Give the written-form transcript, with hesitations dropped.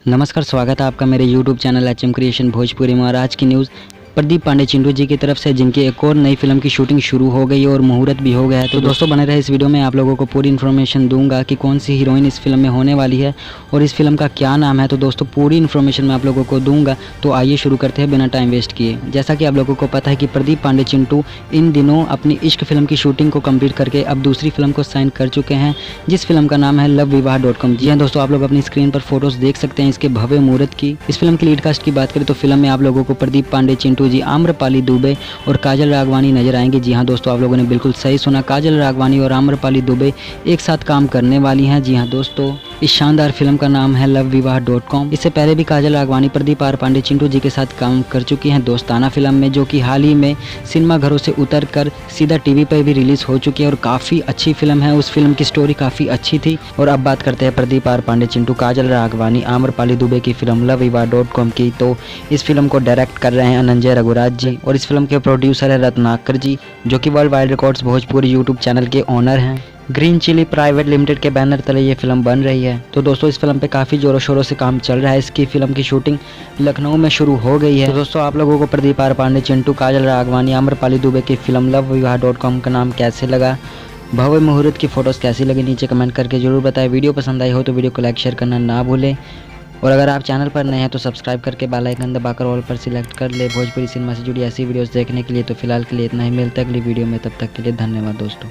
नमस्कार, स्वागत है आपका मेरे YouTube channel HM creation Bhojpuri में। और आज की न्यूज़ प्रदीप पांडे चिंटू जी की तरफ से, जिनकी एक और नई फिल्म की शूटिंग शुरू हो गई है और मुहूर्त भी हो गया है। तो दोस्तों बने रहे इस वीडियो में, आप लोगों को पूरी इन्फॉर्मेशन दूंगा कि कौन सी हीरोइन इस फिल्म में होने वाली है और इस फिल्म का क्या नाम है। तो दोस्तों पूरी इन्फॉर्मेशन मैं आप लोगों को दूंगा। तो आइए शुरू करते हैं बिना टाइम वेस्ट किए। जैसा कि आप लोगों को पता है कि प्रदीप पांडे चिंटू इन दिनों अपनी इश्क फिल्म की शूटिंग को कम्प्लीट करके अब दूसरी फिल्म को साइन कर चुके हैं, जिस फिल्म का नाम है LoveVivaha.com। जी हाँ दोस्तों, आप लोग अपनी स्क्रीन पर फोटोज देख सकते हैं इसके भव्य मुहूर्त की। इस फिल्म की लीड कास्ट की बात करें तो फिल्म में आप लोगों को प्रदीप पांडे चिंटू जी, आम्रपाली दुबे और काजल राघवानी नजर आएंगे। जी हाँ दोस्तों, आप लोगों ने बिल्कुल सही सुना, काजल राघवानी और आम्रपाली दुबे एक साथ काम करने वाली हैं। जी हाँ दोस्तों, इस शानदार फिल्म का नाम है LoveVivaha.com। इससे पहले भी काजल राघवानी प्रदीप आर पांडे चिंटू जी के साथ काम कर चुकी हैं दोस्ताना फिल्म में, जो कि हाल ही में सिनेमा घरों से उतर कर सीधा टीवी पर भी रिलीज हो चुकी है और काफ़ी अच्छी फिल्म है। उस फिल्म की स्टोरी काफ़ी अच्छी थी। और अब बात करते हैं प्रदीप आर पांडे चिंटू, काजल राघवानी, आम्रपाली दुबे की फिल्म LoveVivaha.com की। तो इस फिल्म को डायरेक्ट कर रहे हैं अनंजय रघुराज जी और इस फिल्म के प्रोड्यूसर है रत्नाकर जी, जो कि world wide records Bhojpuri YouTube channel के ओनर हैं। ग्रीन चिली प्राइवेट लिमिटेड के बैनर तले ये फिल्म बन रही है। तो दोस्तों इस फिल्म पे काफ़ी जोरों शोरों से काम चल रहा है। इसकी फिल्म की शूटिंग लखनऊ में शुरू हो गई है। तो दोस्तों आप लोगों को प्रदीप आर पांडे चिंटू, काजल राघवानी, आम्रपाली दुबे की फिल्म LoveVivaha.com का नाम कैसे लगा, भव्य मुहूर्त की फोटोज़ कैसी लगी, नीचे कमेंट करके जरूर बताएं। वीडियो पसंद आई हो तो वीडियो को लाइक शेयर करना ना भूलें। और अगर आप चैनल पर नए हैं तो सब्सक्राइब करके बेल आइकन दबाकर ऑल पर सिलेक्ट कर ले भोजपुरी सिनेमा से जुड़ी ऐसी वीडियोस देखने के लिए। तो फिलहाल के लिए इतना ही, मिलता है अगली वीडियो में, तब तक के लिए धन्यवाद दोस्तों।